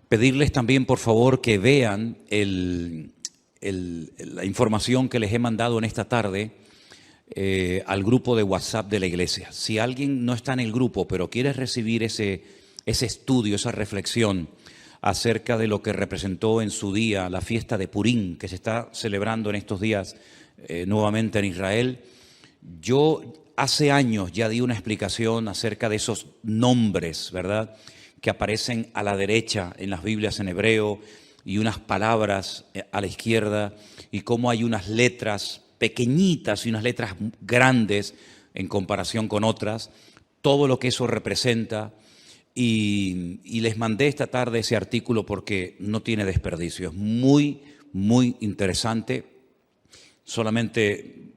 Pedirles también, por favor, que vean la información que les he mandado en esta tarde al grupo de WhatsApp de la iglesia. Si alguien no está en el grupo, pero quiere recibir ese estudio, esa reflexión acerca de lo que representó en su día la fiesta de Purim, que se está celebrando en estos días nuevamente en Israel. Yo hace años ya di una explicación acerca de esos nombres, ¿verdad?, que aparecen a la derecha en las Biblias en hebreo y unas palabras a la izquierda, y cómo hay unas letras pequeñitas y unas letras grandes en comparación con otras, todo lo que eso representa. Y les mandé esta tarde ese artículo porque no tiene desperdicio, es muy, muy interesante. Solamente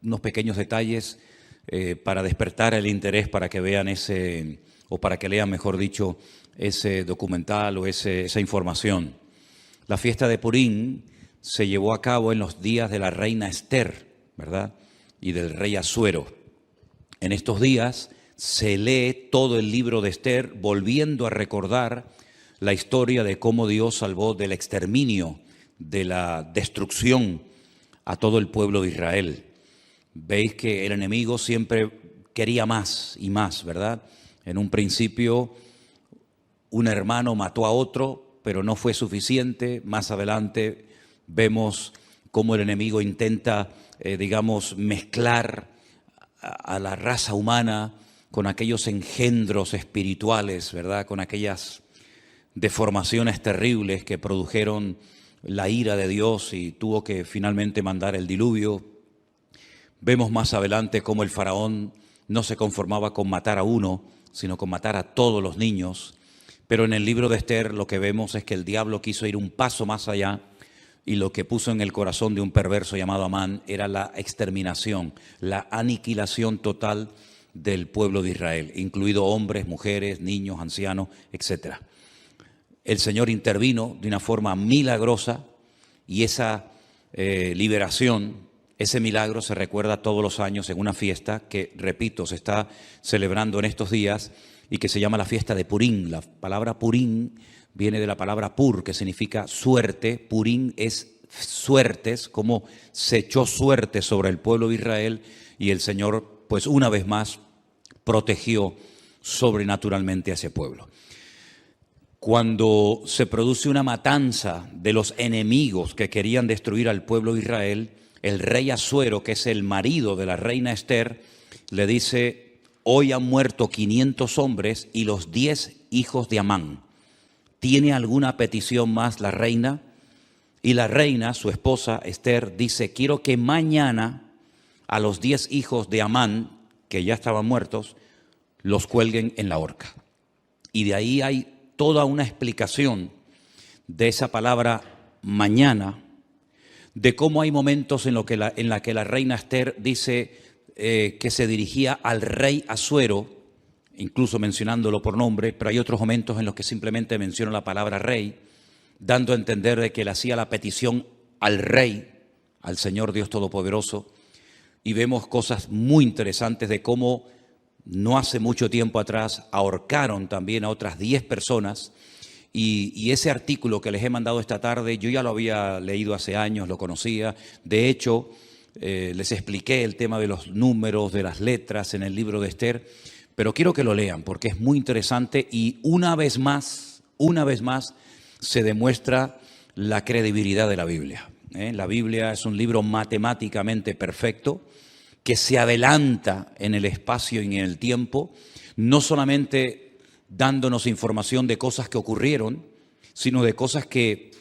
unos pequeños detalles para despertar el interés, para que vean o para que lean, mejor dicho, ese documental o esa información. La fiesta de Purim se llevó a cabo en los días de la reina Esther, ¿verdad?, y del rey Asuero. En estos días se lee todo el libro de Esther, volviendo a recordar la historia de cómo Dios salvó del exterminio, de la destrucción a todo el pueblo de Israel. Veis que el enemigo siempre quería más y más, ¿verdad? En un principio un hermano mató a otro, pero no fue suficiente. Más adelante vemos cómo el enemigo intenta, mezclar a la raza humana con aquellos engendros espirituales, ¿verdad?, con aquellas deformaciones terribles que produjeron la ira de Dios y tuvo que finalmente mandar el diluvio. Vemos más adelante cómo el faraón no se conformaba con matar a uno, sino con matar a todos los niños. Pero en el libro de Esther lo que vemos es que el diablo quiso ir un paso más allá, y lo que puso en el corazón de un perverso llamado Amán era la exterminación, la aniquilación total del pueblo de Israel, incluido hombres, mujeres, niños, ancianos, etc. El Señor intervino de una forma milagrosa, y esa liberación, ese milagro se recuerda todos los años en una fiesta que, repito, se está celebrando en estos días y que se llama la fiesta de Purim. La palabra Purim viene de la palabra pur, que significa suerte. Purim es suertes, como se echó suerte sobre el pueblo de Israel, y el Señor, pues una vez más, protegió sobrenaturalmente a ese pueblo. Cuando se produce una matanza de los enemigos que querían destruir al pueblo de Israel, el rey Asuero, que es el marido de la reina Esther, le dice: hoy han muerto 500 hombres y los 10 hijos de Amán. ¿Tiene alguna petición más la reina? Y la reina, su esposa Esther, dice: quiero que mañana a los 10 hijos de Amán, que ya estaban muertos, los cuelguen en la horca. Y de ahí hay toda una explicación de esa palabra mañana, de cómo hay momentos en la que la reina Esther dice que se dirigía al rey Asuero, incluso mencionándolo por nombre, pero hay otros momentos en los que simplemente menciona la palabra rey, dando a entender de que le hacía la petición al rey, al Señor Dios Todopoderoso. Y vemos cosas muy interesantes de cómo no hace mucho tiempo atrás ahorcaron también a otras 10 personas. Y ese artículo que les he mandado esta tarde, yo ya lo había leído hace años, lo conocía. De hecho, les expliqué el tema de los números, de las letras en el libro de Esther, pero quiero que lo lean porque es muy interesante, y una vez más se demuestra la credibilidad de la Biblia. La Biblia es un libro matemáticamente perfecto, que se adelanta en el espacio y en el tiempo, no solamente dándonos información de cosas que ocurrieron, sino de cosas que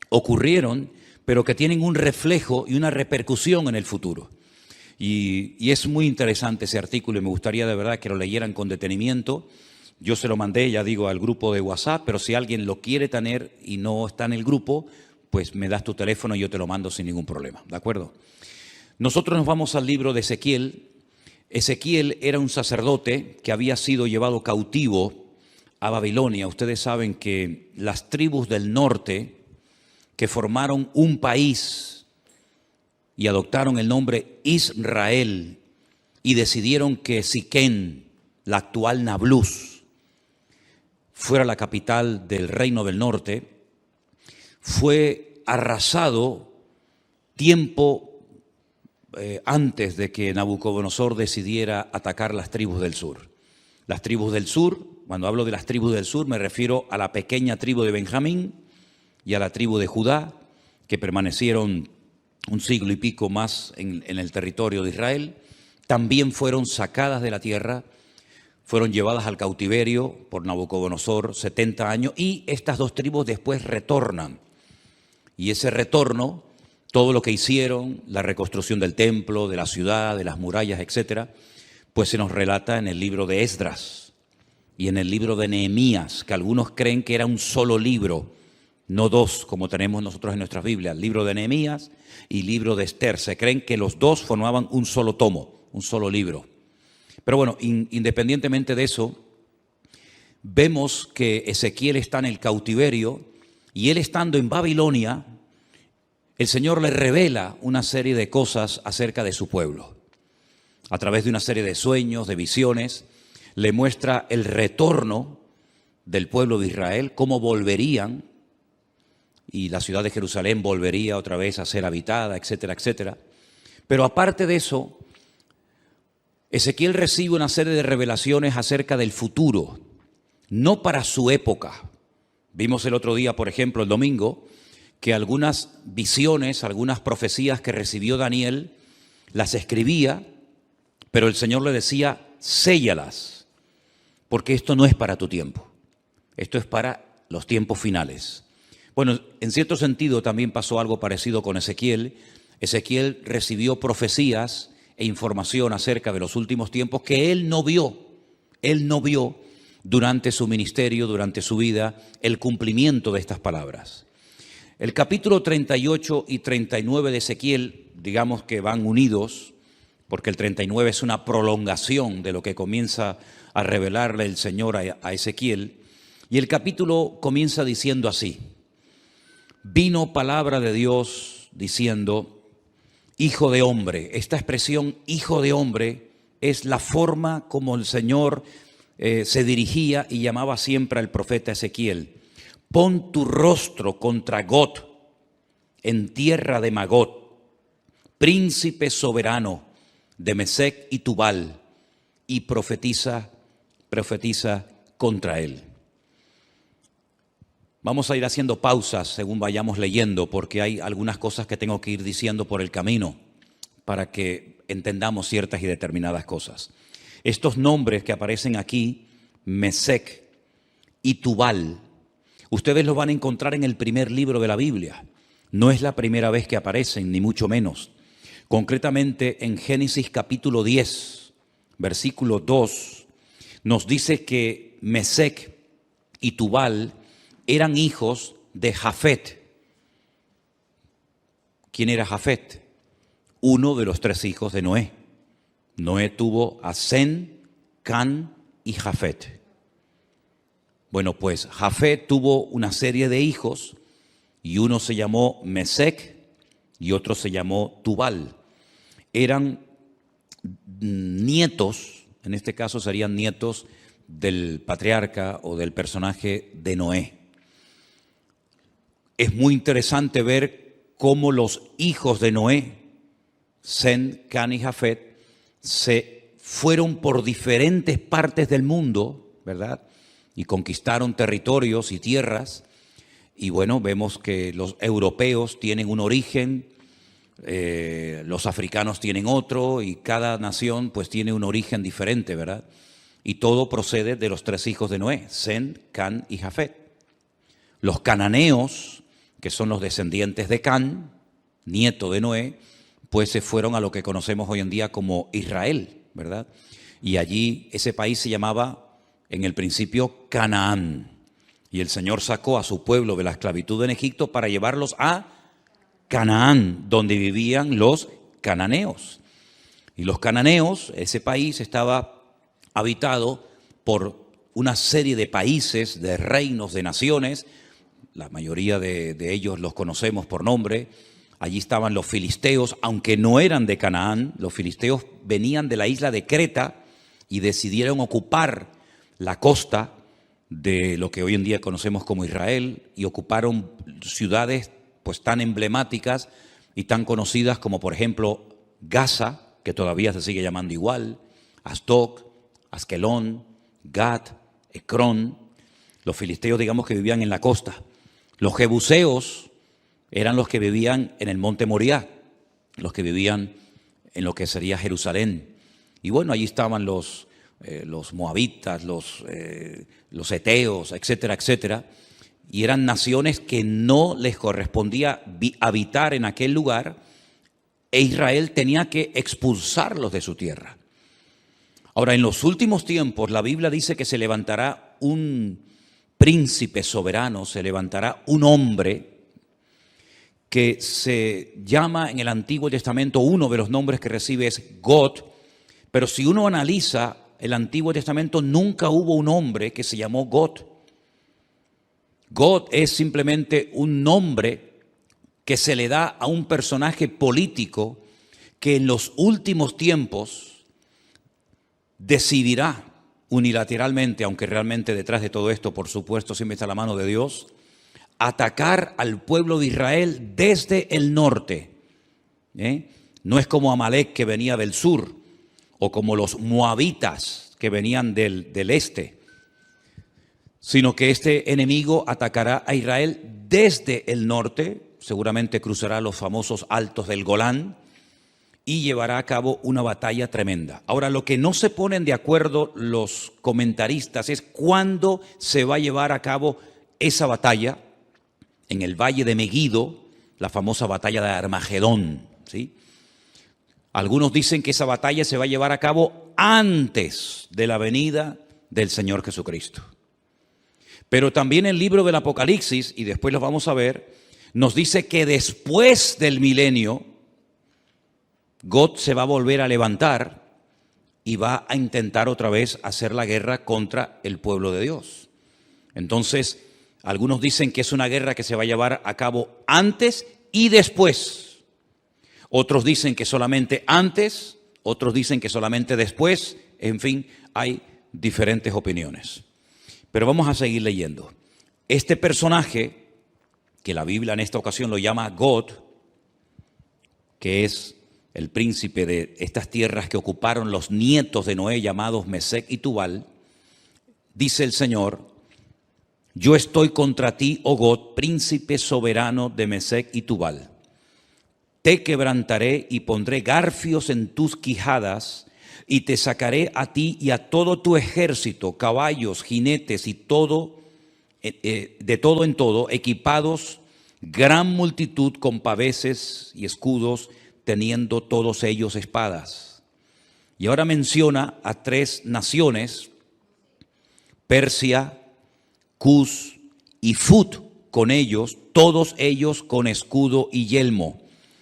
ocurrieron, pero que tienen un reflejo y una repercusión en el futuro. Y es muy interesante ese artículo, y me gustaría de verdad que lo leyeran con detenimiento. Yo se lo mandé, ya digo, al grupo de WhatsApp, pero si alguien lo quiere tener y no está en el grupo, pues me das tu teléfono y yo te lo mando sin ningún problema, ¿de acuerdo? Nosotros nos vamos al libro de Ezequiel. Ezequiel era un sacerdote que había sido llevado cautivo a Babilonia. Ustedes saben que las tribus del norte, que formaron un país y adoptaron el nombre Israel, y decidieron que Siquén, la actual Nablus, fuera la capital del Reino del Norte, fue arrasado tiempo antes de que Nabucodonosor decidiera atacar las tribus del sur. Las tribus del sur, cuando hablo de las tribus del sur, me refiero a la pequeña tribu de Benjamín y a la tribu de Judá, que permanecieron un siglo y pico más en el territorio de Israel. También fueron sacadas de la tierra, fueron llevadas al cautiverio por Nabucodonosor 70 años, y estas dos tribus después retornan. Y ese retorno, todo lo que hicieron, la reconstrucción del templo, de la ciudad, de las murallas, etcétera, pues se nos relata en el libro de Esdras y en el libro de Nehemías, que algunos creen que era un solo libro, no dos, como tenemos nosotros en nuestras Biblias, libro de Nehemías y libro de Esther. Se creen que los dos formaban un solo tomo, un solo libro. Pero bueno, independientemente de eso, vemos que Ezequiel está en el cautiverio y él, estando en Babilonia, el Señor le revela una serie de cosas acerca de su pueblo. A través de una serie de sueños, de visiones, le muestra el retorno del pueblo de Israel, cómo volverían, y la ciudad de Jerusalén volvería otra vez a ser habitada, etcétera, etcétera. Pero aparte de eso, Ezequiel recibe una serie de revelaciones acerca del futuro, no para su época. Vimos el otro día, por ejemplo, el domingo, que algunas visiones, algunas profecías que recibió Daniel, las escribía, pero el Señor le decía, séllalas, porque esto no es para tu tiempo, esto es para los tiempos finales. Bueno, en cierto sentido también pasó algo parecido con Ezequiel. Ezequiel recibió profecías e información acerca de los últimos tiempos que él no vio durante su ministerio, durante su vida, el cumplimiento de estas palabras. El capítulo 38 y 39 de Ezequiel, digamos que van unidos, porque el 39 es una prolongación de lo que comienza a revelarle el Señor a Ezequiel, y el capítulo comienza diciendo así: vino palabra de Dios diciendo, hijo de hombre. Esta expresión, hijo de hombre, es la forma como el Señor se dirigía y llamaba siempre al profeta Ezequiel. Pon tu rostro contra Gog, en tierra de Magog, príncipe soberano de Mesec y Tubal, y profetiza contra él. Vamos a ir haciendo pausas según vayamos leyendo, porque hay algunas cosas que tengo que ir diciendo por el camino para que entendamos ciertas y determinadas cosas. Estos nombres que aparecen aquí, Mesec y Tubal, ustedes los van a encontrar en el primer libro de la Biblia. No es la primera vez que aparecen, ni mucho menos. Concretamente en Génesis capítulo 10, versículo 2, nos dice que Mesec y Tubal eran hijos de Jafet. ¿Quién era Jafet? Uno de los tres hijos de Noé. Noé tuvo a Sem, Can y Jafet. Bueno, pues Jafet tuvo una serie de hijos y uno se llamó Mesec y otro se llamó Tubal. Eran nietos, en este caso serían nietos del patriarca o del personaje de Noé. Es muy interesante ver cómo los hijos de Noé, Sem, Can y Jafet, se fueron por diferentes partes del mundo, ¿verdad? Y conquistaron territorios y tierras. Y bueno, vemos que los europeos tienen un origen, los africanos tienen otro, y cada nación pues tiene un origen diferente, ¿verdad? Y todo procede de los tres hijos de Noé, Sem, Can y Jafet. Los cananeos, que son los descendientes de Can, nieto de Noé, pues se fueron a lo que conocemos hoy en día como Israel, ¿verdad? Y allí ese país se llamaba en el principio Canaán. Y el Señor sacó a su pueblo de la esclavitud en Egipto para llevarlos a Canaán, donde vivían los cananeos. Y los cananeos, ese país estaba habitado por una serie de países, de reinos, de naciones. La mayoría de ellos los conocemos por nombre. Allí estaban los filisteos, aunque no eran de Canaán. Los filisteos venían de la isla de Creta y decidieron ocupar la costa de lo que hoy en día conocemos como Israel y ocuparon ciudades pues tan emblemáticas y tan conocidas como por ejemplo Gaza, que todavía se sigue llamando igual, Asdod, Askelón, Gat, Ecrón. Los filisteos, digamos, que vivían en la costa. Los jebuseos eran los que vivían en el monte Moriah, los que vivían en lo que sería Jerusalén. Y bueno, allí estaban los moabitas, los eteos, etcétera, etcétera. Y eran naciones que no les correspondía habitar en aquel lugar, e Israel tenía que expulsarlos de su tierra. Ahora, en los últimos tiempos, la Biblia dice que se levantará un príncipe soberano, se levantará un hombre que se llama en el Antiguo Testamento, uno de los nombres que recibe es God, pero si uno analiza el Antiguo Testamento, nunca hubo un hombre que se llamó God. God es simplemente un nombre que se le da a un personaje político que en los últimos tiempos decidirá unilateralmente, aunque realmente detrás de todo esto, por supuesto, siempre está la mano de Dios, atacar al pueblo de Israel desde el norte. No es como Amalek, que venía del sur, o como los moabitas que venían del este, sino que este enemigo atacará a Israel desde el norte, seguramente cruzará los famosos altos del Golán y llevará a cabo una batalla tremenda. Ahora, lo que no se ponen de acuerdo los comentaristas es cuándo se va a llevar a cabo esa batalla en el valle de Meguido, la famosa batalla de Armagedón, ¿sí? Algunos dicen que esa batalla se va a llevar a cabo antes de la venida del Señor Jesucristo. Pero también el libro del Apocalipsis, y después lo vamos a ver, nos dice que después del milenio, God se va a volver a levantar y va a intentar otra vez hacer la guerra contra el pueblo de Dios. Entonces, algunos dicen que es una guerra que se va a llevar a cabo antes y después. Otros dicen que solamente antes, otros dicen que solamente después. En fin, hay diferentes opiniones. Pero vamos a seguir leyendo. Este personaje, que la Biblia en esta ocasión lo llama God, que es el príncipe de estas tierras que ocuparon los nietos de Noé, llamados Mesec y Tubal, dice el Señor: yo estoy contra ti, oh God, príncipe soberano de Mesec y Tubal. Te quebrantaré y pondré garfios en tus quijadas, y te sacaré a ti y a todo tu ejército, caballos, jinetes y todo, de todo en todo, equipados, gran multitud con paveses y escudos, teniendo todos ellos espadas. Y ahora menciona a 3 naciones: Persia, Cus y Fut, con ellos, todos ellos con escudo y yelmo.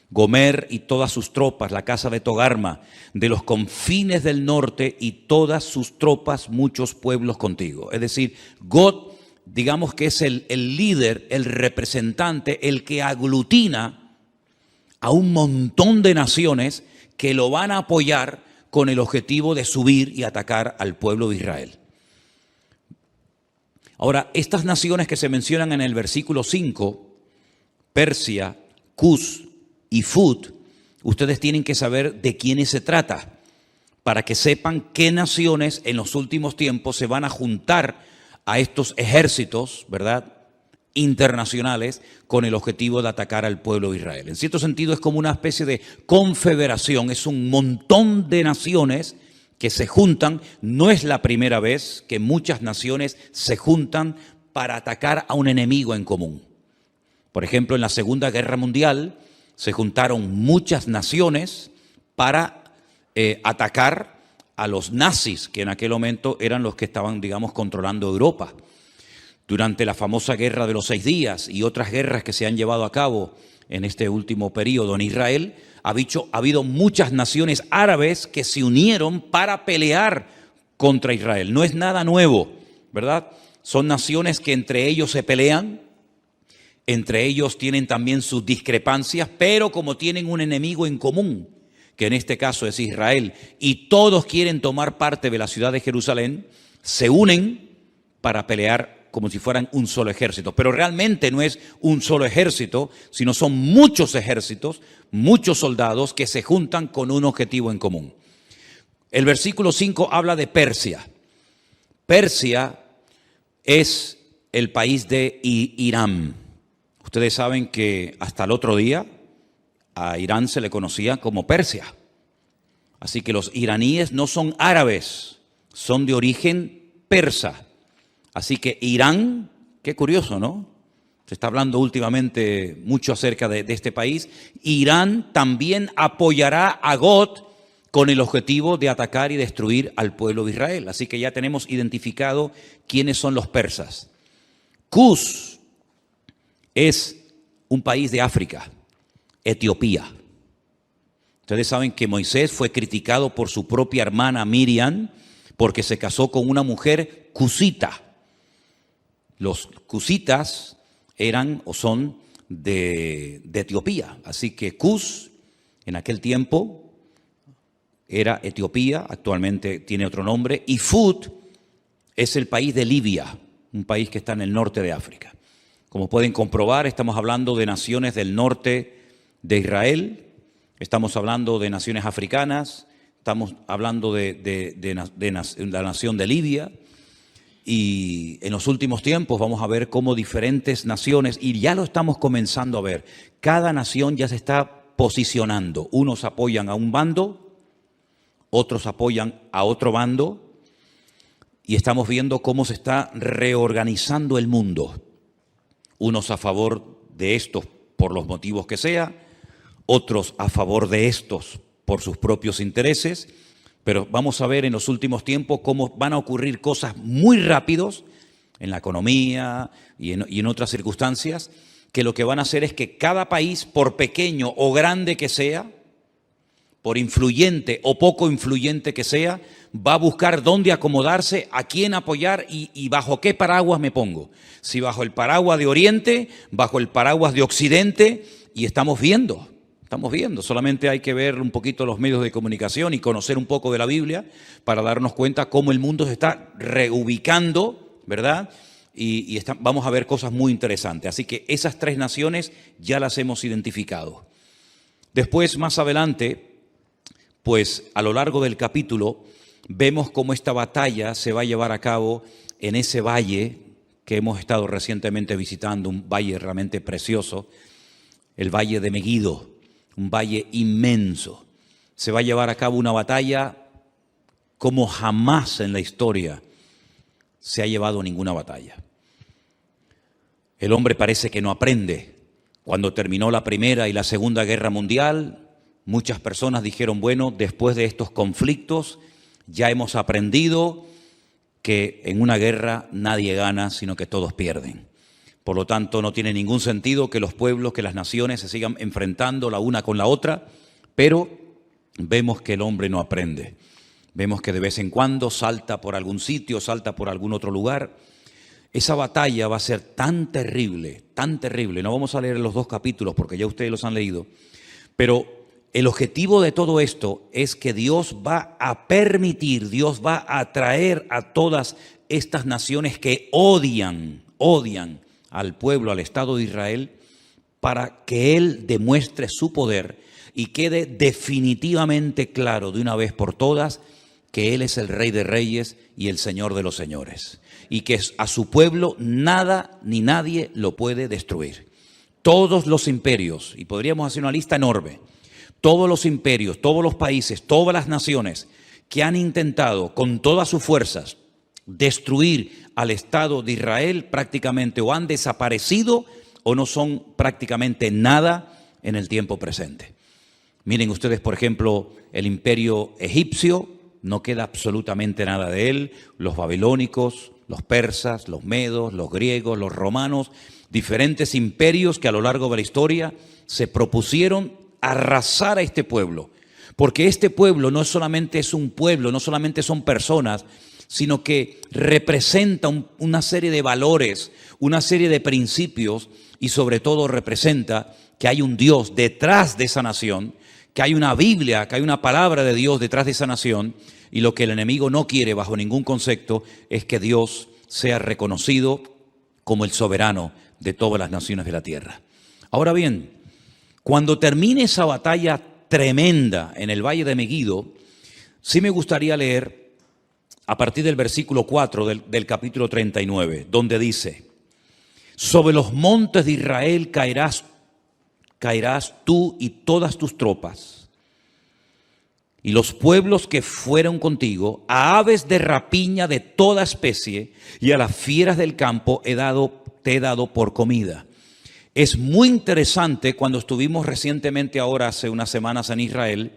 Gomer y todas sus tropas, la casa de Togarma, de los confines del norte y todas sus tropas, muchos pueblos contigo. Es decir, God, digamos que es el líder, el representante, el que aglutina a un montón de naciones que lo van a apoyar con el objetivo de subir y atacar al pueblo de Israel. Ahora, estas naciones que se mencionan en el versículo 5, Persia, Cus y Fut, ustedes tienen que saber de quiénes se trata, para que sepan qué naciones en los últimos tiempos se van a juntar a estos ejércitos, ¿verdad?, internacionales, con el objetivo de atacar al pueblo de Israel. En cierto sentido es como una especie de confederación, es un montón de naciones que se juntan. No es la primera vez que muchas naciones se juntan para atacar a un enemigo en común. Por ejemplo, en la Segunda Guerra Mundial se juntaron muchas naciones para atacar a los nazis, que en aquel momento eran los que estaban, digamos, controlando Europa. Durante la famosa Guerra de los 6 días y otras guerras que se han llevado a cabo en este último periodo en Israel, ha habido muchas naciones árabes que se unieron para pelear contra Israel. No es nada nuevo, ¿verdad? Son naciones que entre ellos se pelean, entre ellos tienen también sus discrepancias, pero como tienen un enemigo en común, que en este caso es Israel, y todos quieren tomar parte de la ciudad de Jerusalén, se unen para pelear como si fueran un solo ejército. Pero realmente no es un solo ejército, sino son muchos ejércitos, muchos soldados que se juntan con un objetivo en común. El versículo 5 habla de Persia. Persia es el país de Irán. Ustedes saben que hasta el otro día a Irán se le conocía como Persia. Así que los iraníes no son árabes, son de origen persa. Así que Irán, qué curioso, ¿no? Se está hablando últimamente mucho acerca de este país. Irán también apoyará a Gog con el objetivo de atacar y destruir al pueblo de Israel. Así que ya tenemos identificado quiénes son los persas. Cus es un país de África, Etiopía. Ustedes saben que Moisés fue criticado por su propia hermana Miriam porque se casó con una mujer cusita. Los cusitas eran o son de Etiopía. Así que Cus en aquel tiempo era Etiopía, actualmente tiene otro nombre, y Fud es el país de Libia, un país que está en el norte de África. Como pueden comprobar, estamos hablando de naciones del norte de Israel, estamos hablando de naciones africanas, estamos hablando de la nación de Libia, y en los últimos tiempos vamos a ver cómo diferentes naciones, y ya lo estamos comenzando a ver, cada nación ya se está posicionando. Unos apoyan a un bando, otros apoyan a otro bando, y estamos viendo cómo se está reorganizando el mundo. Unos a favor de estos por los motivos que sea, otros a favor de estos por sus propios intereses, pero vamos a ver en los últimos tiempos cómo van a ocurrir cosas muy rápidos en la economía y en otras circunstancias, que lo que van a hacer es que cada país, por pequeño o grande que sea, por influyente o poco influyente que sea, va a buscar dónde acomodarse, a quién apoyar y bajo qué paraguas me pongo. Si bajo el paraguas de Oriente, bajo el paraguas de Occidente, y estamos viendo. Solamente hay que ver un poquito los medios de comunicación y conocer un poco de la Biblia para darnos cuenta cómo el mundo se está reubicando, ¿verdad? Vamos a ver cosas muy interesantes. Así que esas tres naciones ya las hemos identificado. Después, más adelante, pues a lo largo del capítulo vemos cómo esta batalla se va a llevar a cabo en ese valle que hemos estado recientemente visitando, un valle realmente precioso, el valle de Megiddo, un valle inmenso. Se va a llevar a cabo una batalla como jamás en la historia se ha llevado ninguna batalla. El hombre parece que no aprende. Cuando terminó la Primera y la Segunda Guerra Mundial, muchas personas dijeron, bueno, después de estos conflictos ya hemos aprendido que en una guerra nadie gana, sino que todos pierden. Por lo tanto, no tiene ningún sentido que los pueblos, que las naciones se sigan enfrentando la una con la otra, pero vemos que el hombre no aprende. Vemos que de vez en cuando salta por algún sitio, salta por algún otro lugar. Esa batalla va a ser tan terrible, tan terrible. No vamos a leer los dos capítulos porque ya ustedes los han leído, pero el objetivo de todo esto es que Dios va a permitir, Dios va a atraer a todas estas naciones que odian al pueblo, al Estado de Israel, para que Él demuestre su poder y quede definitivamente claro de una vez por todas que Él es el Rey de Reyes y el Señor de los Señores. Y que a su pueblo nada ni nadie lo puede destruir. Todos los imperios, y podríamos hacer una lista enorme, todos los imperios, todos los países, todas las naciones que han intentado con todas sus fuerzas destruir al Estado de Israel prácticamente o han desaparecido o no son prácticamente nada en el tiempo presente. Miren ustedes, por ejemplo, el imperio egipcio, no queda absolutamente nada de él, los babilónicos, los persas, los medos, los griegos, los romanos, diferentes imperios que a lo largo de la historia se propusieron arrasar a este pueblo, porque este pueblo no solamente es un pueblo, no solamente son personas, sino que representa una serie de valores, una serie de principios y sobre todo representa que hay un Dios detrás de esa nación, que hay una Biblia, que hay una palabra de Dios detrás de esa nación, y lo que el enemigo no quiere bajo ningún concepto es que Dios sea reconocido como el soberano de todas las naciones de la tierra. Ahora bien, cuando termine esa batalla tremenda en el Valle de Megiddo, sí me gustaría leer a partir del versículo 4 del capítulo 39, donde dice: sobre los montes de Israel caerás tú y todas tus tropas, y los pueblos que fueron contigo, a aves de rapiña de toda especie y a las fieras del campo te he dado por comida. Es muy interesante, cuando estuvimos recientemente ahora, hace unas semanas en Israel,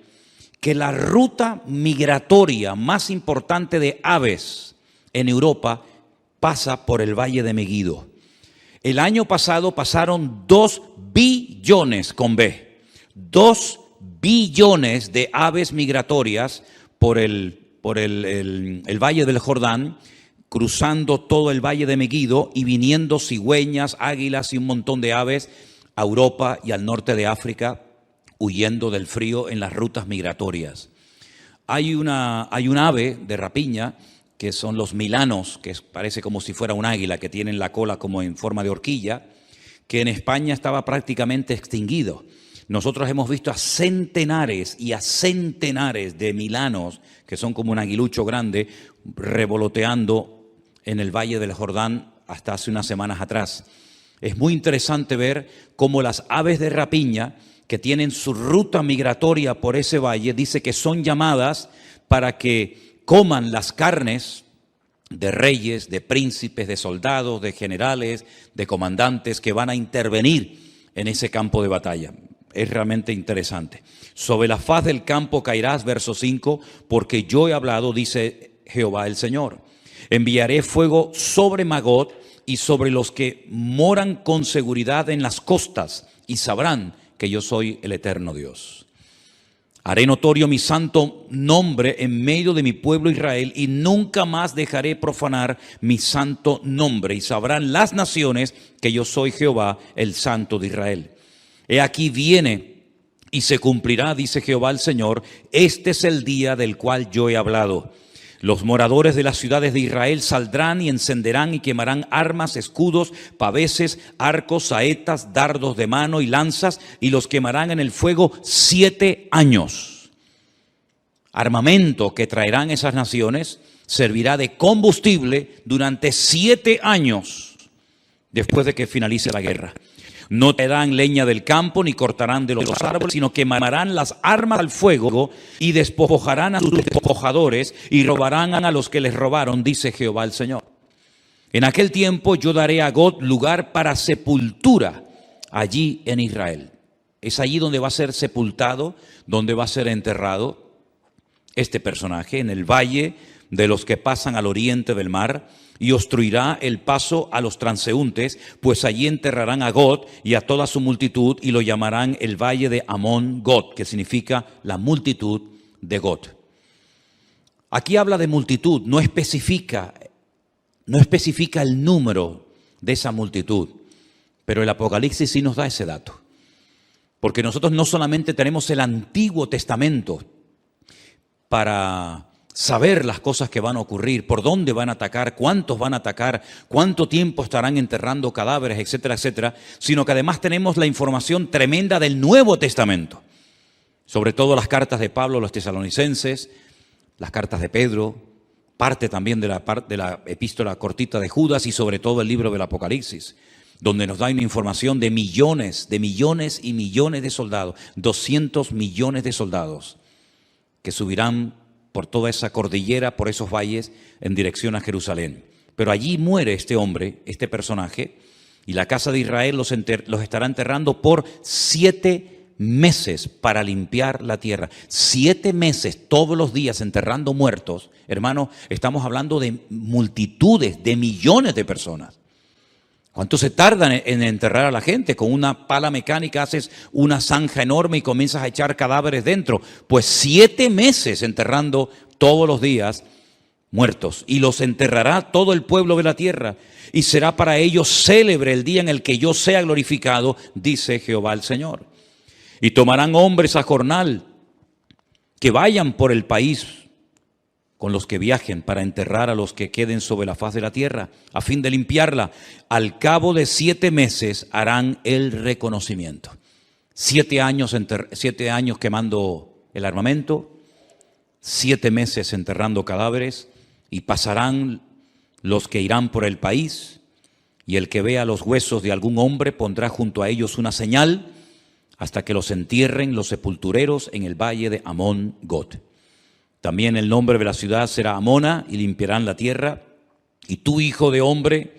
que la ruta migratoria más importante de aves en Europa pasa por el Valle de Megiddo. El año pasado pasaron 2 billones con B, 2 billones de aves migratorias por el Valle del Jordán, cruzando todo el Valle de Megiddo y viniendo cigüeñas, águilas y un montón de aves a Europa y al norte de África, huyendo del frío en las rutas migratorias. Hay un ave de rapiña que son los milanos, que parece como si fuera un águila, que tienen la cola como en forma de horquilla, que en España estaba prácticamente extinguido. Nosotros hemos visto a centenares y a centenares de milanos, que son como un aguilucho grande, revoloteando en el Valle del Jordán hasta hace unas semanas atrás. Es muy interesante ver cómo las aves de rapiña, que tienen su ruta migratoria por ese valle, dice que son llamadas para que coman las carnes de reyes, de príncipes, de soldados, de generales, de comandantes que van a intervenir en ese campo de batalla. Es realmente interesante. Sobre la faz del campo caerás, verso 5, porque yo he hablado, dice Jehová el Señor. Enviaré fuego sobre Magog y sobre los que moran con seguridad en las costas, y sabrán que yo soy el eterno Dios. Haré notorio mi santo nombre en medio de mi pueblo Israel, y nunca más dejaré profanar mi santo nombre, y sabrán las naciones que yo soy Jehová, el Santo de Israel. He aquí viene y se cumplirá, dice Jehová el Señor, este es el día del cual yo he hablado. Los moradores de las ciudades de Israel saldrán y encenderán y quemarán armas, escudos, paveses, arcos, saetas, dardos de mano y lanzas, y los quemarán en el fuego 7 años. Armamento que traerán esas naciones servirá de combustible durante 7 años después de que finalice la guerra. No traerán leña del campo ni cortarán de los árboles, sino quemarán las armas al fuego y despojarán a sus despojadores y robarán a los que les robaron, dice Jehová el Señor. En aquel tiempo yo daré a Gog lugar para sepultura allí en Israel. Es allí donde va a ser sepultado, donde va a ser enterrado este personaje, en el valle de los que pasan al oriente del mar, y obstruirá el paso a los transeúntes, pues allí enterrarán a Gog y a toda su multitud, y lo llamarán el valle de Amón Gog, que significa la multitud de Gog. Aquí habla de multitud, no especifica el número de esa multitud, pero el Apocalipsis sí nos da ese dato. Porque nosotros no solamente tenemos el Antiguo Testamento para saber las cosas que van a ocurrir, por dónde van a atacar, cuántos van a atacar, cuánto tiempo estarán enterrando cadáveres, etcétera, etcétera, sino que además tenemos la información tremenda del Nuevo Testamento, sobre todo las cartas de Pablo a los tesalonicenses, las cartas de Pedro, parte también de la epístola cortita de Judas, y sobre todo el libro del Apocalipsis, donde nos da una información de millones y millones de soldados, 200 millones de soldados que subirán por toda esa cordillera, por esos valles, en dirección a Jerusalén. Pero allí muere este hombre, este personaje, y la casa de Israel los estará enterrando por 7 meses para limpiar la tierra. 7 meses, todos los días, enterrando muertos. Hermano, estamos hablando de multitudes, de millones de personas. ¿Cuánto se tarda en enterrar a la gente? Con una pala mecánica haces una zanja enorme y comienzas a echar cadáveres dentro. Pues 7 meses enterrando todos los días muertos. Y los enterrará todo el pueblo de la tierra. Y será para ellos célebre el día en el que yo sea glorificado, dice Jehová el Señor. Y tomarán hombres a jornal que vayan por el país con los que viajen para enterrar a los que queden sobre la faz de la tierra, a fin de limpiarla. Al cabo de 7 meses harán el reconocimiento. 7 años, 7 años quemando el armamento, 7 meses enterrando cadáveres, y pasarán los que irán por el país, y el que vea los huesos de algún hombre pondrá junto a ellos una señal, hasta que los entierren los sepultureros en el valle de Amón-Gad. También el nombre de la ciudad será Amona, y limpiarán la tierra. Y tú, hijo de hombre,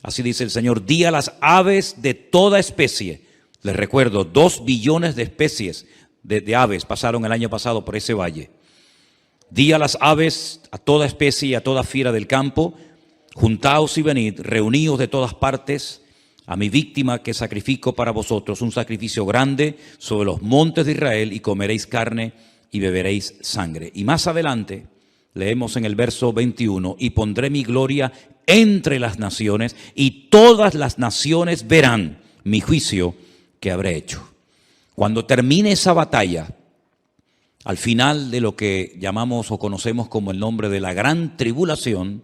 así dice el Señor, di a las aves de toda especie. Les recuerdo, 2 billones de especies de aves pasaron el año pasado por ese valle. Di a las aves, a toda especie y a toda fiera del campo, juntaos y venid, reuníos de todas partes, a mi víctima que sacrifico para vosotros, un sacrificio grande sobre los montes de Israel, y comeréis carne y beberéis sangre. Y más adelante leemos en el verso 21, y pondré mi gloria entre las naciones, y todas las naciones verán mi juicio que habré hecho. Cuando termine esa batalla, al final de lo que llamamos o conocemos como el nombre de la gran tribulación,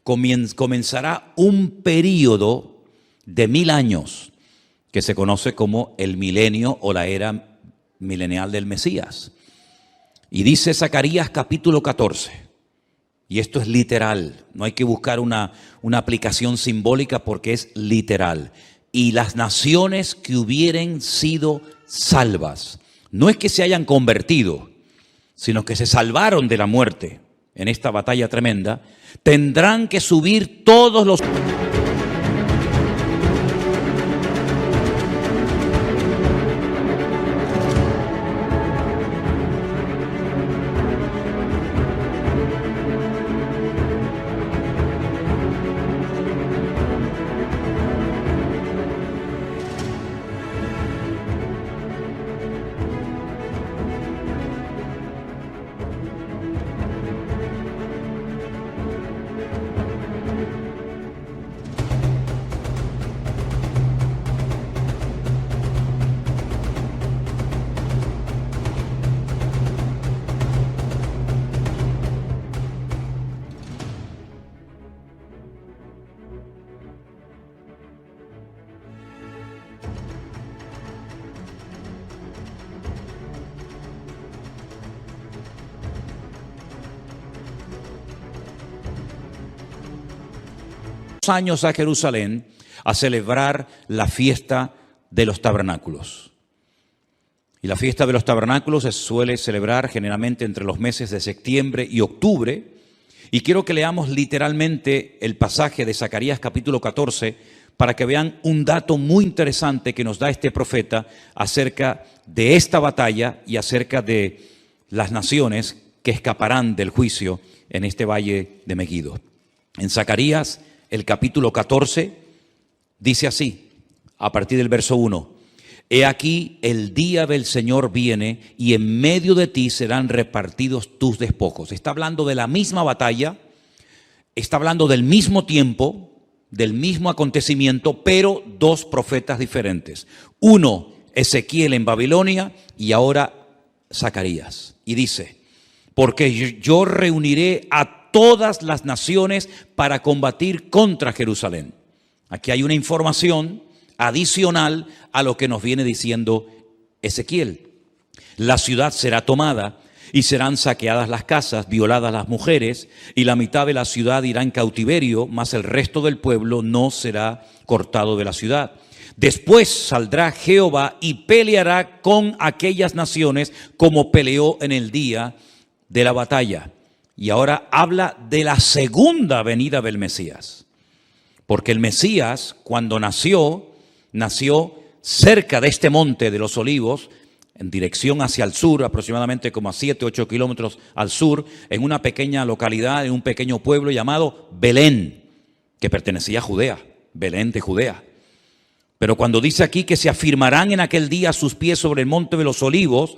comenzará un período de 1000 años que se conoce como el milenio o la era milenial del Mesías. Y dice Zacarías capítulo 14, y esto es literal, no hay que buscar una aplicación simbólica porque es literal. Y las naciones que hubieren sido salvas, no es que se hayan convertido, sino que se salvaron de la muerte en esta batalla tremenda, tendrán que subir todos los... años a Jerusalén a celebrar la fiesta de los tabernáculos. Y la fiesta de los tabernáculos se suele celebrar generalmente entre los meses de septiembre y octubre. Y quiero que leamos literalmente el pasaje de Zacarías capítulo 14 para que vean un dato muy interesante que nos da este profeta acerca de esta batalla y acerca de las naciones que escaparán del juicio en este valle de Megiddo. En Zacarías el capítulo 14 dice así, a partir del verso 1, he aquí el día del Señor viene y en medio de ti serán repartidos tus despojos. Está hablando de la misma batalla, está hablando del mismo tiempo, del mismo acontecimiento, pero 2 profetas diferentes. Uno, Ezequiel en Babilonia, y ahora Zacarías. Y dice, porque yo reuniré a todas las naciones para combatir contra Jerusalén. Aquí hay una información adicional a lo que nos viene diciendo Ezequiel. La ciudad será tomada y serán saqueadas las casas, violadas las mujeres, y la mitad de la ciudad irá en cautiverio, mas el resto del pueblo no será cortado de la ciudad. Después saldrá Jehová y peleará con aquellas naciones como peleó en el día de la batalla. Y ahora habla de la segunda venida del Mesías. Porque el Mesías, cuando nació cerca de este monte de los Olivos, en dirección hacia el sur, aproximadamente como a 7, 8 kilómetros al sur, en una pequeña localidad, en un pequeño pueblo llamado Belén, que pertenecía a Judea, Belén de Judea. Pero cuando dice aquí que se afirmarán en aquel día sus pies sobre el monte de los Olivos,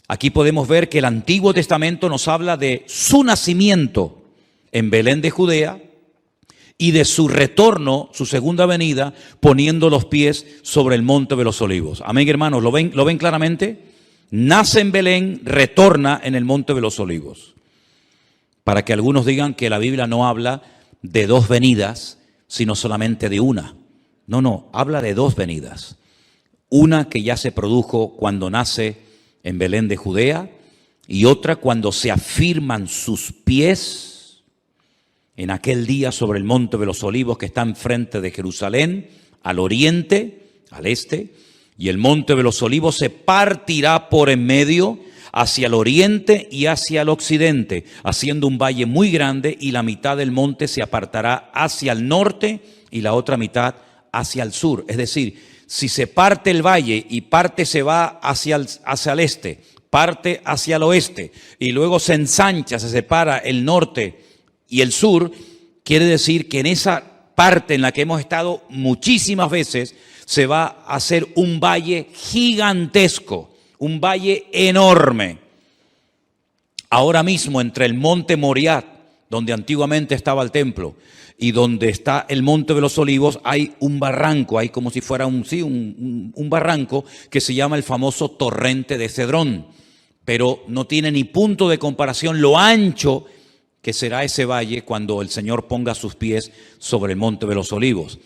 aquí podemos ver que el Antiguo Testamento nos habla de su nacimiento en Belén de Judea y de su retorno, su segunda venida, poniendo los pies sobre el monte de los Olivos. Amén, hermanos, ¿lo ven claramente? Nace en Belén, retorna en el monte de los Olivos. para que algunos digan que la Biblia no habla de dos venidas, sino solamente de una. No, habla de dos venidas. Una que ya se produjo cuando nace en Belén de Judea, y otra cuando se afirman sus pies en aquel día sobre el monte de los olivos que está enfrente de Jerusalén, al oriente, al este, y el monte de los olivos se partirá por en medio hacia el oriente y hacia el occidente, haciendo un valle muy grande, y la mitad del monte se apartará hacia el norte y la otra mitad hacia el sur. Es decir, si se parte el valle y parte se va hacia el este, parte hacia el oeste y luego se ensancha, se separa el norte y el sur, quiere decir que en esa parte en la que hemos estado muchísimas veces se va a hacer un valle gigantesco, un valle enorme. Ahora mismo entre el monte Moriah, donde antiguamente estaba el templo, y donde está el monte de los olivos, hay un barranco, hay como si fuera un barranco que se llama el famoso torrente de Cedrón, pero no tiene ni punto de comparación lo ancho que será ese valle cuando el Señor ponga sus pies sobre el monte de los olivos.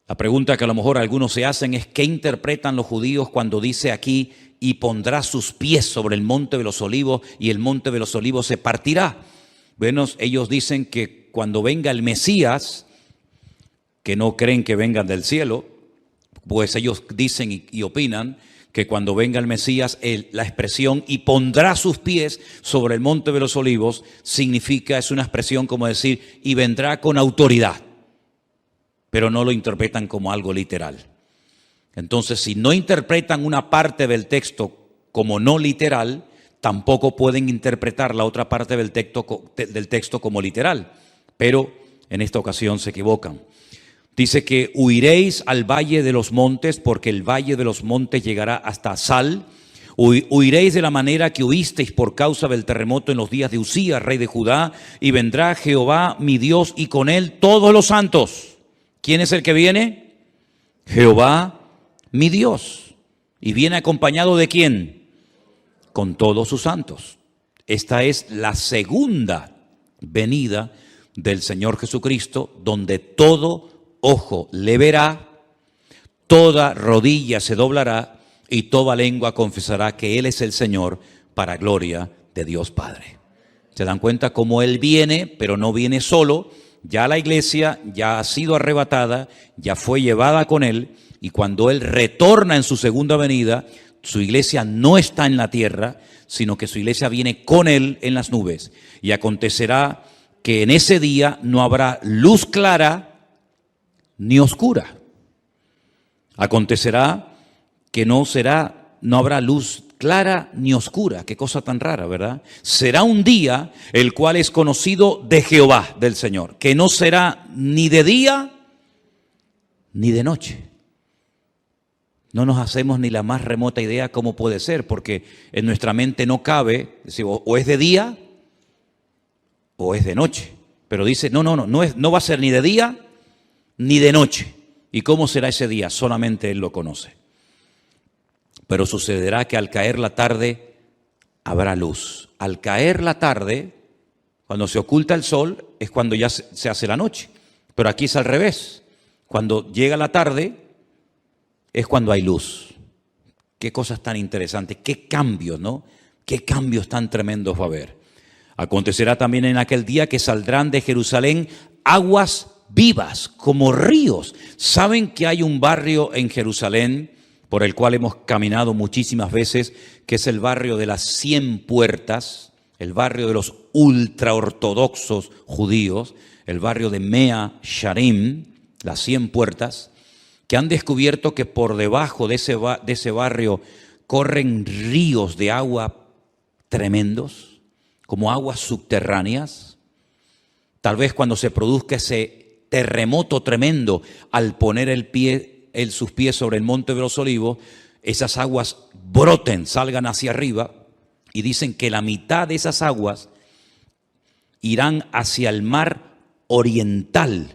La pregunta que a lo mejor algunos se hacen es: ¿qué interpretan los judíos cuando dice aquí y pondrá sus pies sobre el monte de los olivos y el monte de los olivos se partirá? Bueno, ellos dicen que cuando venga el Mesías, que no creen que vengan del cielo, pues ellos dicen y opinan que cuando venga el Mesías, la expresión "y pondrá sus pies sobre el monte de los olivos" significa, es una expresión como decir "y vendrá con autoridad", pero no lo interpretan como algo literal. Entonces, si no interpretan una parte del texto como no literal, tampoco pueden interpretar la otra parte del texto como literal, pero en esta ocasión se equivocan. Dice que huiréis al valle de los montes, porque el valle de los montes llegará hasta Sal. Huiréis de la manera que huisteis por causa del terremoto en los días de Usías, rey de Judá, y vendrá Jehová mi Dios y con él todos los santos. ¿Quién es el que viene? Jehová mi Dios. ¿Y viene acompañado de quién? Con todos sus santos. Esta es la segunda venida del Señor Jesucristo, donde todo ojo le verá, toda rodilla se doblará y toda lengua confesará que Él es el Señor, para gloria de Dios Padre. ¿Se dan cuenta cómo Él viene, pero no viene solo? Ya la iglesia ya ha sido arrebatada, ya fue llevada con Él, y cuando Él retorna en su segunda venida, su iglesia no está en la tierra, sino que su iglesia viene con Él en las nubes. Y acontecerá que en ese día no habrá luz clara ni oscura. Acontecerá que no habrá luz clara ni oscura. Qué cosa tan rara, ¿verdad? Será un día el cual es conocido de Jehová, del Señor, que no será ni de día ni de noche. No nos hacemos ni la más remota idea cómo puede ser, porque en nuestra mente no cabe decir, o es de día o es de noche. Pero dice, no va a ser ni de día ni de noche. ¿Y cómo será ese día? Solamente Él lo conoce. Pero sucederá que al caer la tarde habrá luz. Al caer la tarde, cuando se oculta el sol, es cuando ya se hace la noche. Pero aquí es al revés. Cuando llega la tarde, es cuando hay luz. Qué cosas tan interesantes, qué cambios, ¿no? Qué cambios tan tremendos va a haber. Acontecerá también en aquel día que saldrán de Jerusalén aguas vivas como ríos. ¿Saben que hay un barrio en Jerusalén por el cual hemos caminado muchísimas veces, que es el barrio de las 100 puertas, el barrio de los ultraortodoxos judíos, el barrio de Mea Sharim, las 100 puertas, que han descubierto que por debajo de ese barrio corren ríos de agua tremendos, como aguas subterráneas? Tal vez cuando se produzca ese terremoto tremendo, al poner sus pies sobre el monte de los olivos, esas aguas broten, salgan hacia arriba, y dicen que la mitad de esas aguas irán hacia el mar oriental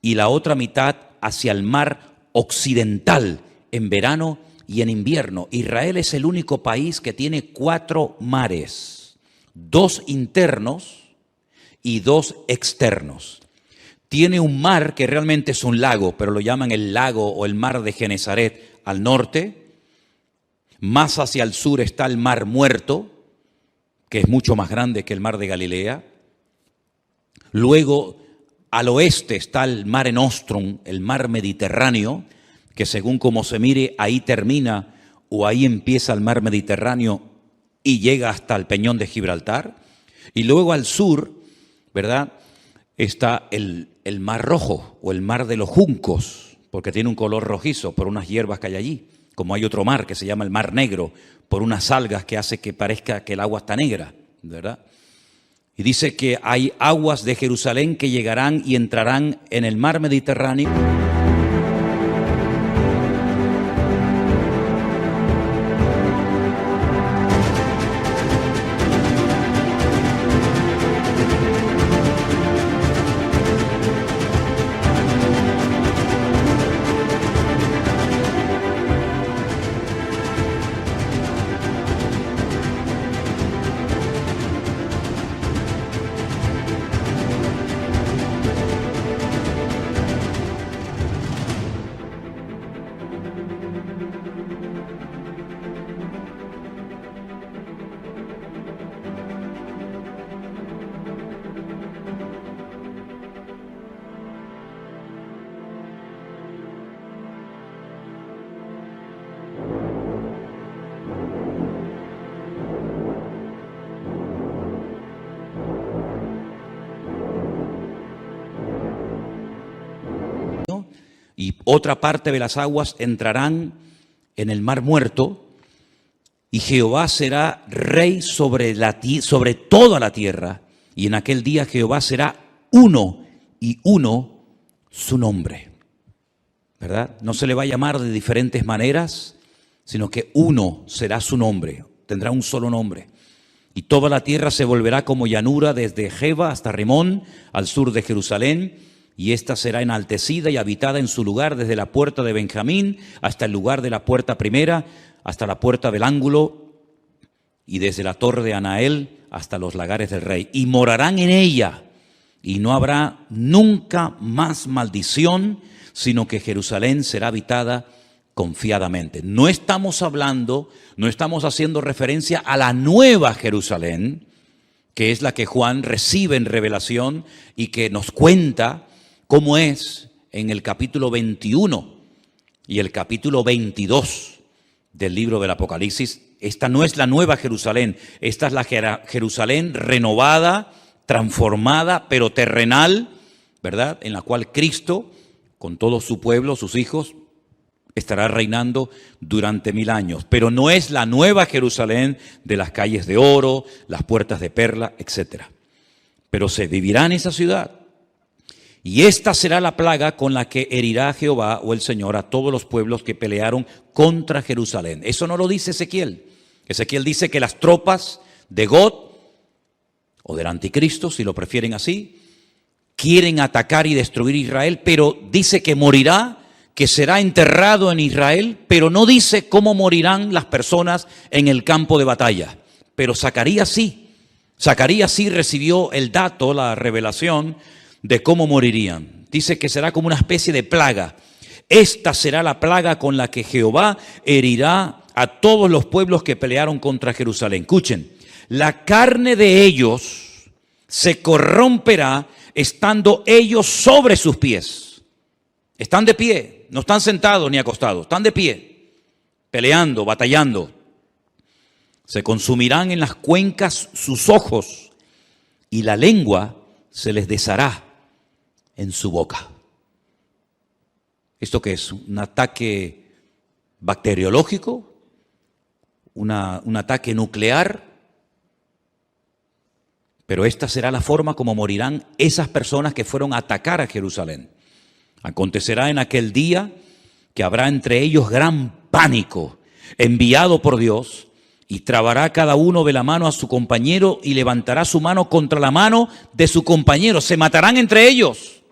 y la otra mitad hacia el mar occidental, en verano y en invierno. Israel es el único país que tiene 4 mares, 2 internos y 2 externos. Tiene un mar que realmente es un lago, pero lo llaman el lago o el mar de Genesaret al norte. Más hacia el sur está el mar Muerto, que es mucho más grande que el mar de Galilea. Luego, al oeste está el Mare Nostrum, el mar Mediterráneo, que según como se mire, ahí termina o ahí empieza el mar Mediterráneo y llega hasta el Peñón de Gibraltar. Y luego al sur, ¿verdad?, está el Mar Rojo o el Mar de los Juncos, porque tiene un color rojizo por unas hierbas que hay allí. Como hay otro mar que se llama el Mar Negro, por unas algas que hace que parezca que el agua está negra, ¿verdad? Y dice que hay aguas de Jerusalén que llegarán y entrarán en el mar Mediterráneo. Y otra parte de las aguas entrarán en el mar Muerto, y Jehová será rey sobre toda la tierra, y en aquel día Jehová será uno, y uno su nombre, ¿verdad? No se le va a llamar de diferentes maneras, sino que uno será su nombre, tendrá un solo nombre. Y toda la tierra se volverá como llanura desde Jeba hasta Rimón, al sur de Jerusalén, y ésta será enaltecida y habitada en su lugar desde la puerta de Benjamín hasta el lugar de la puerta primera, hasta la puerta del ángulo, y desde la torre de Anael hasta los lagares del rey. Y morarán en ella, y no habrá nunca más maldición, sino que Jerusalén será habitada confiadamente. No estamos hablando, no estamos haciendo referencia a la nueva Jerusalén, que es la que Juan recibe en revelación y que nos cuenta cómo es en el capítulo 21 y el capítulo 22 del libro del Apocalipsis. Esta no es la nueva Jerusalén, esta es la Jerusalén renovada, transformada, pero terrenal, ¿verdad?, en la cual Cristo, con todo su pueblo, sus hijos, estará reinando durante 1000 años. Pero no es la nueva Jerusalén de las calles de oro, las puertas de perla, etc. Pero se vivirá en esa ciudad. Y esta será la plaga con la que herirá Jehová o el Señor a todos los pueblos que pelearon contra Jerusalén. Eso no lo dice Ezequiel. Ezequiel dice que las tropas de Gog, o del anticristo, si lo prefieren así, quieren atacar y destruir Israel, pero dice que morirá, que será enterrado en Israel, pero no dice cómo morirán las personas en el campo de batalla. Pero Zacarías sí. Zacarías sí recibió el dato, la revelación de cómo morirían. Dice que será como una especie de plaga. Esta será la plaga con la que Jehová herirá a todos los pueblos que pelearon contra Jerusalén. Escuchen, la carne de ellos se corromperá estando ellos sobre sus pies. Están de pie, no están sentados ni acostados, están de pie, peleando, batallando. Se consumirán en las cuencas sus ojos y la lengua se les deshará en su boca. ¿Esto qué es? ¿Un ataque bacteriológico? ¿Un ataque nuclear? Pero esta será la forma como morirán esas personas que fueron a atacar a Jerusalén. Acontecerá en aquel día que habrá entre ellos gran pánico, enviado por Dios, y trabará cada uno de la mano a su compañero y levantará su mano contra la mano de su compañero. Se matarán entre ellos.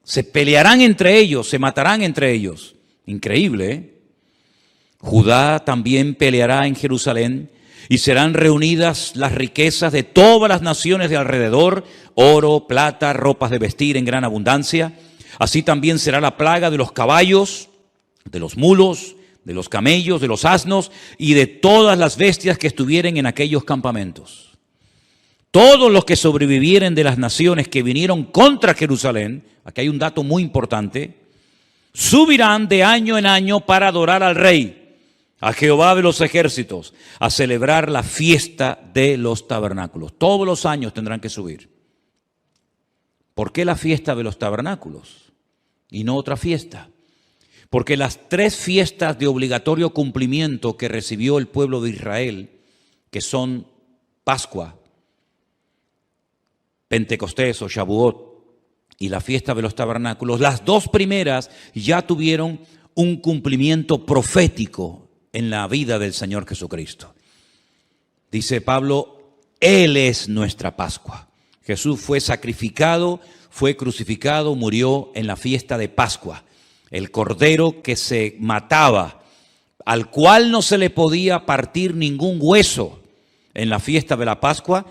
Se pelearán entre ellos, se matarán entre ellos. Increíble, Judá también peleará en Jerusalén Y serán reunidas las riquezas de todas las naciones de alrededor, oro, plata, ropas de vestir en gran abundancia. Así también será la plaga de los caballos, de los mulos, de los camellos, de los asnos y de todas las bestias que estuvieren en aquellos campamentos. Todos los que sobrevivieren de las naciones que vinieron contra Jerusalén, aquí hay un dato muy importante, subirán de año en año para adorar al Rey, a Jehová de los ejércitos, a celebrar la fiesta de los tabernáculos. Todos los años tendrán que subir. ¿Por qué la fiesta de los tabernáculos y no otra fiesta? Porque las 3 fiestas de obligatorio cumplimiento que recibió el pueblo de Israel, que son Pascua, Pentecostés o Shavuot y la fiesta de los tabernáculos, las 2 primeras ya tuvieron un cumplimiento profético en la vida del Señor Jesucristo. Dice Pablo, Él es nuestra Pascua. Jesús fue sacrificado, fue crucificado, murió en la fiesta de Pascua. El cordero que se mataba, al cual no se le podía partir ningún hueso en la fiesta de la Pascua,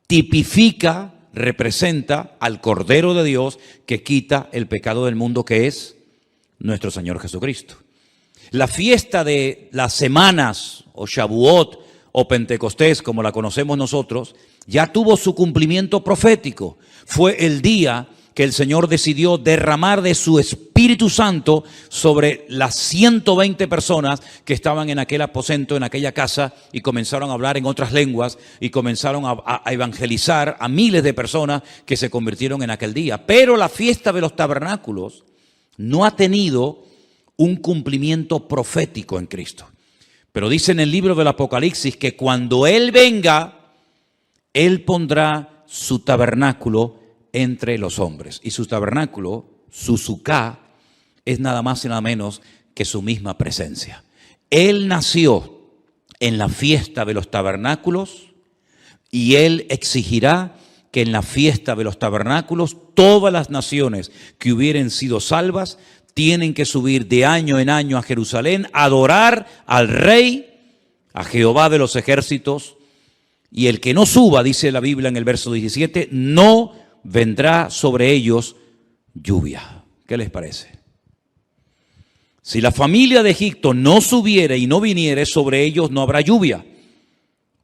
tipifica, representa al Cordero de Dios que quita el pecado del mundo, que es nuestro Señor Jesucristo. La fiesta de las semanas, o Shavuot, o Pentecostés, como la conocemos nosotros, ya tuvo su cumplimiento profético. Fue el día que el Señor decidió derramar de su Espíritu Santo sobre las 120 personas que estaban en aquel aposento, en aquella casa, y comenzaron a hablar en otras lenguas, y comenzaron a evangelizar a miles de personas que se convirtieron en aquel día. Pero la fiesta de los tabernáculos no ha tenido un cumplimiento profético en Cristo. Pero dice en el libro del Apocalipsis que cuando Él venga, Él pondrá su tabernáculo entre los hombres. Y su tabernáculo, su suká, es nada más y nada menos que su misma presencia. Él nació en la fiesta de los tabernáculos y Él exigirá que en la fiesta de los tabernáculos todas las naciones que hubieren sido salvas tienen que subir de año en año a Jerusalén, a adorar al Rey, a Jehová de los ejércitos, y el que no suba, dice la Biblia en el verso 17, no vendrá sobre ellos lluvia. ¿Qué les parece? Si la familia de Egipto no subiere y no viniere, sobre ellos no habrá lluvia.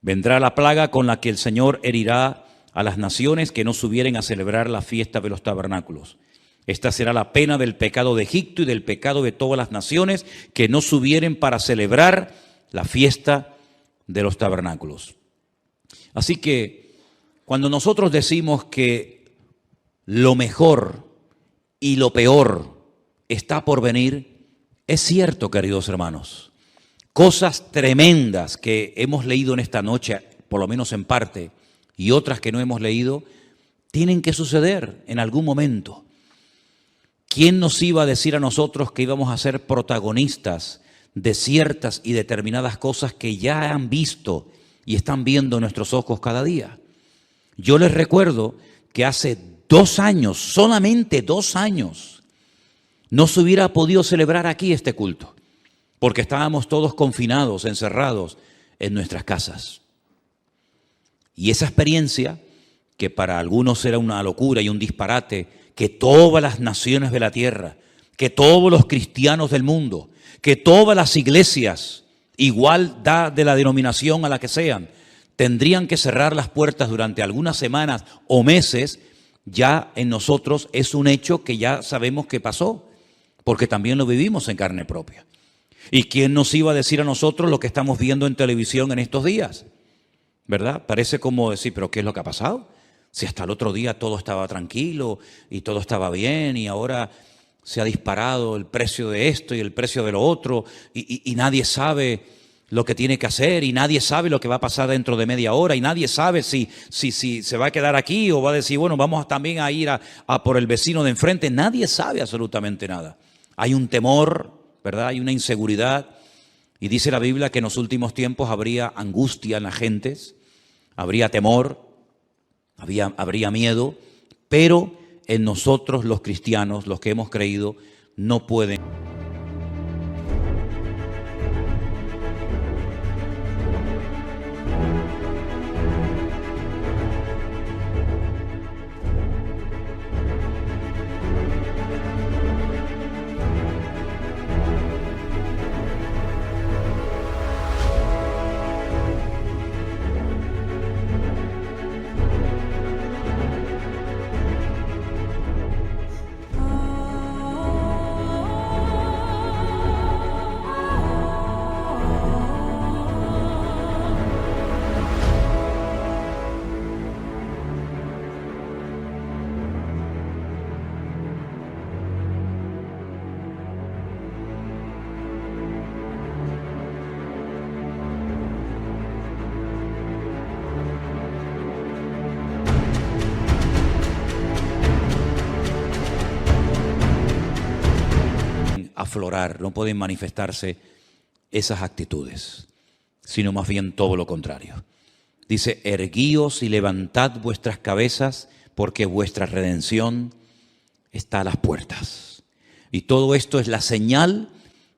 Vendrá la plaga con la que el Señor herirá a las naciones que no subieren a celebrar la fiesta de los tabernáculos. Esta será la pena del pecado de Egipto y del pecado de todas las naciones que no subieren para celebrar la fiesta de los tabernáculos. Así que cuando nosotros decimos que lo mejor y lo peor está por venir, es cierto, queridos hermanos. Cosas tremendas que hemos leído en esta noche, por lo menos en parte, y otras que no hemos leído, tienen que suceder en algún momento. ¿Quién nos iba a decir a nosotros que íbamos a ser protagonistas de ciertas y determinadas cosas que ya han visto y están viendo nuestros ojos cada día? Yo les recuerdo que hace 2 años, solamente 2 años, no se hubiera podido celebrar aquí este culto, porque estábamos todos confinados, encerrados en nuestras casas. Y esa experiencia, que para algunos era una locura y un disparate, que todas las naciones de la tierra, que todos los cristianos del mundo, que todas las iglesias, igual da de la denominación a la que sean, tendrían que cerrar las puertas durante algunas semanas o meses, ya en nosotros es un hecho que ya sabemos que pasó, porque también lo vivimos en carne propia. ¿Y quién nos iba a decir a nosotros lo que estamos viendo en televisión en estos días? ¿Verdad? Parece como decir, ¿pero qué es lo que ha pasado? Si hasta el otro día todo estaba tranquilo y todo estaba bien y ahora se ha disparado el precio de esto y el precio de lo otro y nadie sabe lo que tiene que hacer y nadie sabe lo que va a pasar dentro de media hora y nadie sabe si se va a quedar aquí o va a decir, bueno, vamos también a ir a por el vecino de enfrente. Nadie sabe absolutamente nada. Hay un temor, ¿verdad? Hay una inseguridad y dice la Biblia que en los últimos tiempos habría angustia en las gentes, habría temor, habría miedo, pero en nosotros los cristianos, los que hemos creído, no pueden aflorar, no pueden manifestarse esas actitudes, sino más bien todo lo contrario. Dice, erguíos y levantad vuestras cabezas, porque vuestra redención está a las puertas. Y todo esto es la señal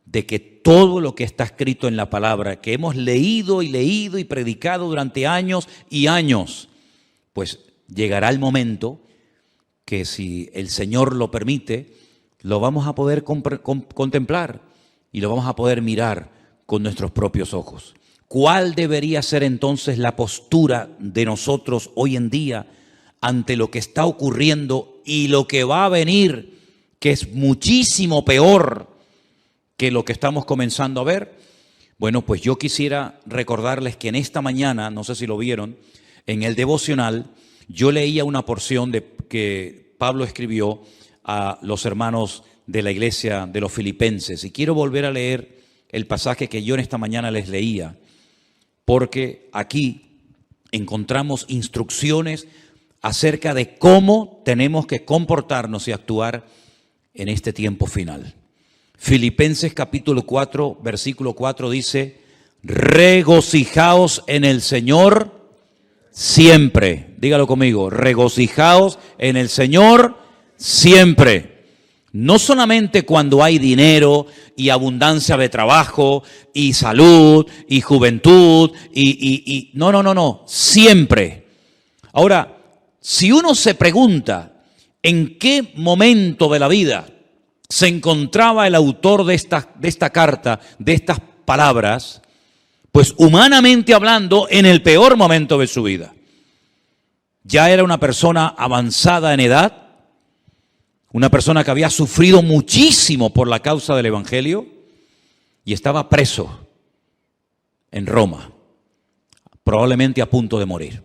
de que todo lo que está escrito en la palabra, que hemos leído y predicado durante años y años, pues llegará el momento que, si el Señor lo permite, lo vamos a poder contemplar y lo vamos a poder mirar con nuestros propios ojos. ¿Cuál debería ser entonces la postura de nosotros hoy en día ante lo que está ocurriendo y lo que va a venir, que es muchísimo peor que lo que estamos comenzando a ver? Bueno, pues yo quisiera recordarles que en esta mañana, no sé si lo vieron, en el devocional yo leía una porción que Pablo escribió a los hermanos de la iglesia de los Filipenses, y quiero volver a leer el pasaje que yo en esta mañana les leía, porque aquí encontramos instrucciones acerca de cómo tenemos que comportarnos y actuar en este tiempo final. Filipenses capítulo 4, versículo 4 dice, regocijaos en el Señor siempre. Dígalo conmigo, regocijaos en el Señor siempre. No solamente cuando hay dinero y abundancia de trabajo y salud y juventud no, siempre. Ahora, si uno se pregunta en qué momento de la vida se encontraba el autor de esta carta, de estas palabras, pues humanamente hablando, en el peor momento de su vida. Ya era una persona avanzada en edad, una persona que había sufrido muchísimo por la causa del Evangelio y estaba preso en Roma, probablemente a punto de morir.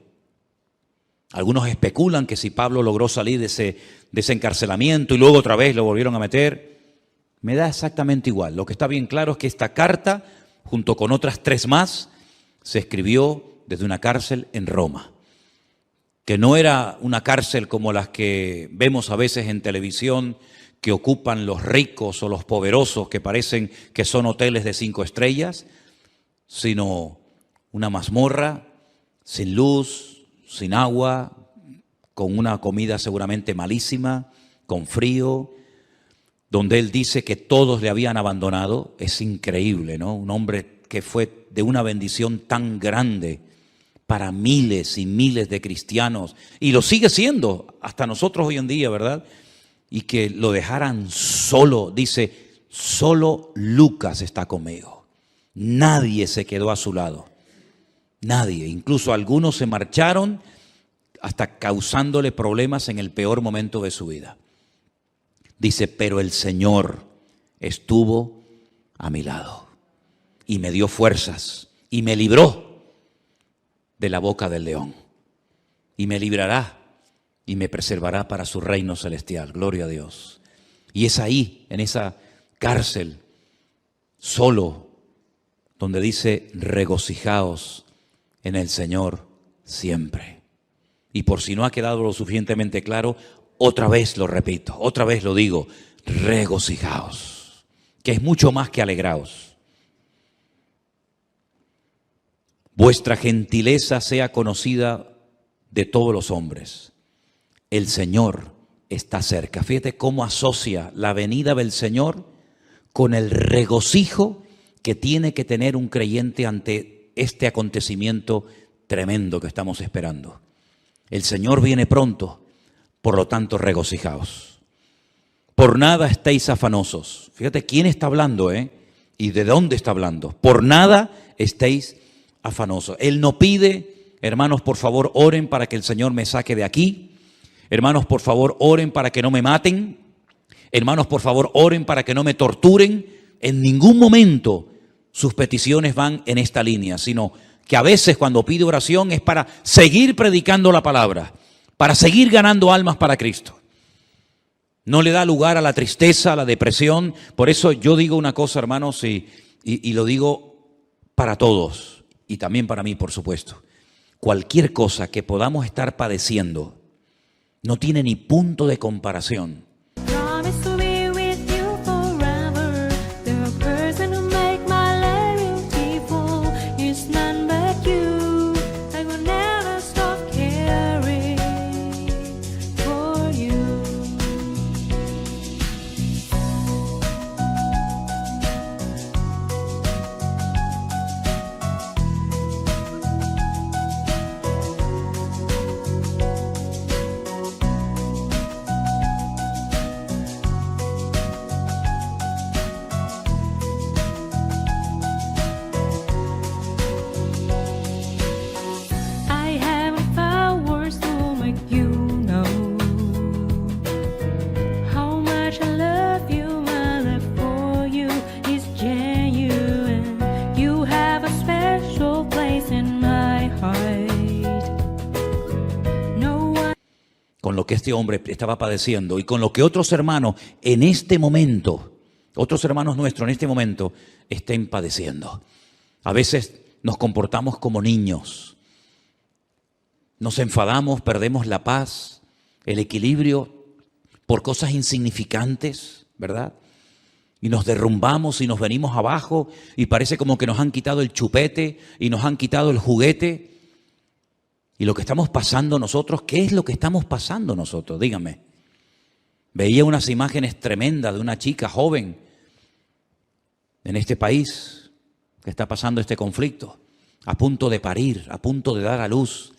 Algunos especulan que si Pablo logró salir de ese encarcelamiento y luego otra vez lo volvieron a meter, me da exactamente igual. Lo que está bien claro es que esta carta, junto con otras 3 más, se escribió desde una cárcel en Roma, que no era una cárcel como las que vemos a veces en televisión, que ocupan los ricos o los poderosos, que parecen que son hoteles de 5 estrellas, sino una mazmorra sin luz, sin agua, con una comida seguramente malísima, con frío, donde él dice que todos le habían abandonado. Es increíble, ¿no? Un hombre que fue de una bendición tan grande para miles y miles de cristianos, y lo sigue siendo hasta nosotros hoy en día, ¿verdad? Y que lo dejaran solo. Dice, solo Lucas está conmigo. Nadie se quedó a su lado. Nadie. Incluso algunos se marcharon hasta causándole problemas en el peor momento de su vida. Dice, pero el Señor estuvo a mi lado y me dio fuerzas y me libró de la boca del león, y me librará y me preservará para su reino celestial. Gloria a Dios. Y es ahí, en esa cárcel, solo, donde dice, regocijaos en el Señor siempre. Y por si no ha quedado lo suficientemente claro, otra vez lo repito, otra vez lo digo, regocijaos, que es mucho más que alegraos. Vuestra gentileza sea conocida de todos los hombres. El Señor está cerca. Fíjate cómo asocia la venida del Señor con el regocijo que tiene que tener un creyente ante este acontecimiento tremendo que estamos esperando. El Señor viene pronto, por lo tanto regocijaos. Por nada estéis afanosos. Fíjate quién está hablando, y de dónde está hablando. Por nada estéis afanosos. Él no pide, hermanos, por favor, oren para que el Señor me saque de aquí. Hermanos, por favor, oren para que no me maten. Hermanos, por favor, oren para que no me torturen. En ningún momento sus peticiones van en esta línea, sino que a veces cuando pide oración es para seguir predicando la palabra, para seguir ganando almas para Cristo. No le da lugar a la tristeza, a la depresión. Por eso yo digo una cosa, hermanos, y lo digo para todos, y también para mí, por supuesto. Cualquier cosa que podamos estar padeciendo no tiene ni punto de comparación lo que este hombre estaba padeciendo y con lo que otros hermanos en este momento, otros hermanos nuestros en este momento estén padeciendo. A veces nos comportamos como niños, nos enfadamos, perdemos la paz, el equilibrio por cosas insignificantes, ¿verdad? Y nos derrumbamos y nos venimos abajo y parece como que nos han quitado el chupete y nos han quitado el juguete. Y lo que estamos pasando nosotros, ¿qué es lo que estamos pasando nosotros? Dígame. Veía unas imágenes tremendas de una chica joven en este país que está pasando este conflicto, a punto de parir, a punto de dar a luz.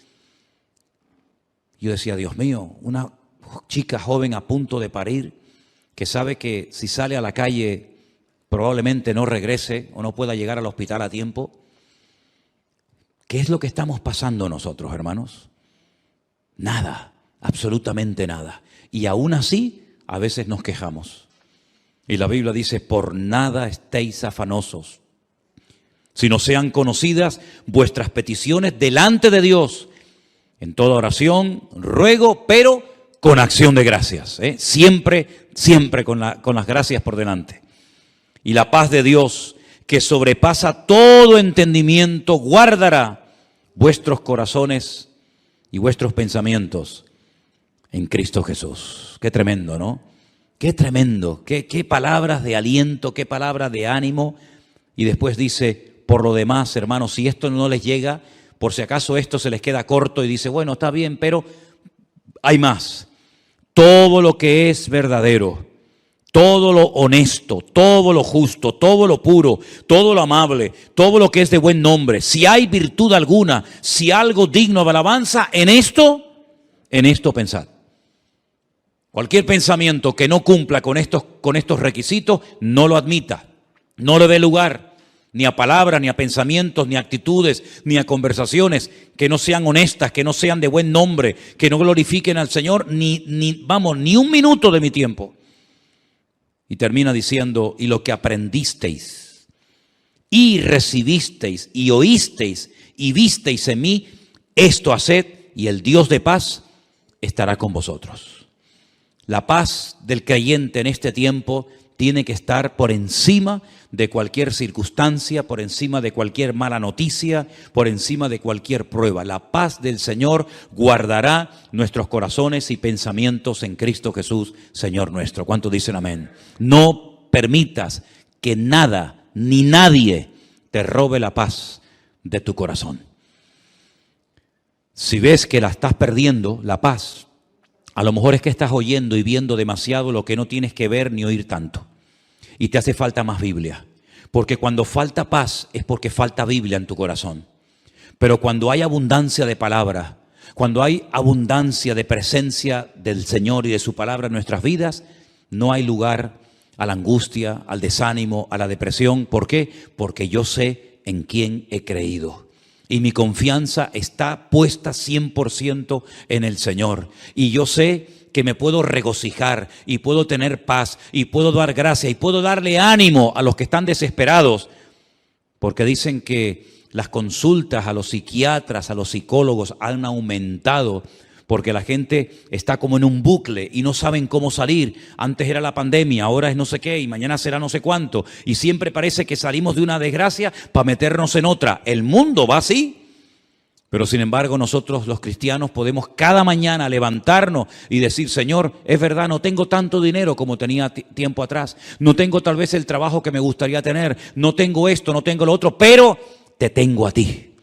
Yo decía, Dios mío, una chica joven a punto de parir, que sabe que si sale a la calle probablemente no regrese o no pueda llegar al hospital a tiempo. ¿Qué es lo que estamos pasando nosotros, hermanos? Nada, absolutamente nada. Y aún así, a veces nos quejamos. Y la Biblia dice, por nada estéis afanosos, sino sean conocidas vuestras peticiones delante de Dios, en toda oración, ruego, pero con acción de gracias. Siempre con las gracias por delante. Y la paz de Dios, que sobrepasa todo entendimiento, guardará vuestros corazones y vuestros pensamientos en Cristo Jesús. Qué tremendo, ¿no? Qué tremendo, qué palabras de aliento, qué palabras de ánimo. Y después dice, por lo demás, hermanos, si esto no les llega, por si acaso esto se les queda corto y dice, bueno, está bien, pero hay más. Todo lo que es verdadero, todo lo honesto, todo lo justo, todo lo puro, todo lo amable, todo lo que es de buen nombre, si hay virtud alguna, si algo digno de alabanza, en esto pensad. Cualquier pensamiento que no cumpla con estos requisitos, no lo admita, no le dé lugar, ni a palabras, ni a pensamientos, ni a actitudes, ni a conversaciones que no sean honestas, que no sean de buen nombre, que no glorifiquen al Señor, ni un minuto de mi tiempo. Y termina diciendo, y lo que aprendisteis, y recibisteis, y oísteis, y visteis en mí, esto haced, y el Dios de paz estará con vosotros. La paz del creyente en este tiempo tiene que estar por encima de cualquier circunstancia, por encima de cualquier mala noticia, por encima de cualquier prueba. La paz del Señor guardará nuestros corazones y pensamientos en Cristo Jesús, Señor nuestro. ¿Cuántos dicen amén? No permitas que nada ni nadie te robe la paz de tu corazón. Si ves que la estás perdiendo, la paz, a lo mejor es que estás oyendo y viendo demasiado lo que no tienes que ver ni oír tanto. Y te hace falta más Biblia. Porque cuando falta paz es porque falta Biblia en tu corazón. Pero cuando hay abundancia de palabra, cuando hay abundancia de presencia del Señor y de su palabra en nuestras vidas, no hay lugar a la angustia, al desánimo, a la depresión. ¿Por qué? Porque yo sé en quién he creído. Y mi confianza está puesta 100% en el Señor. Y yo sé que me puedo regocijar y puedo tener paz y puedo dar gracia y puedo darle ánimo a los que están desesperados. Porque dicen que las consultas a los psiquiatras, a los psicólogos han aumentado porque la gente está como en un bucle y no saben cómo salir. Antes era la pandemia, ahora es no sé qué y mañana será no sé cuánto. Y siempre parece que salimos de una desgracia para meternos en otra. El mundo va así. Pero sin embargo nosotros los cristianos podemos cada mañana levantarnos y decir, Señor, es verdad, no tengo tanto dinero como tenía tiempo atrás. No tengo tal vez el trabajo que me gustaría tener. No tengo esto, no tengo lo otro, pero te tengo a ti.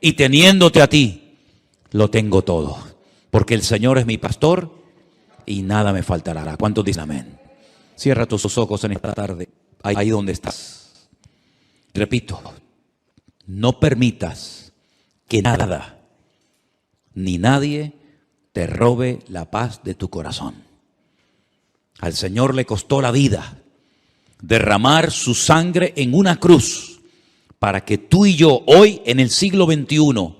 Y teniéndote a ti, lo tengo todo. Porque el Señor es mi pastor y nada me faltará. ¿Cuántos dicen amén? Cierra tus ojos en esta tarde, ahí donde estás. Repito, no permitas que nada ni nadie te robe la paz de tu corazón. Al Señor le costó la vida derramar su sangre en una cruz para que tú y yo hoy en el siglo XXI,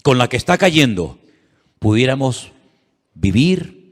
con la que está cayendo, pudiéramos vivir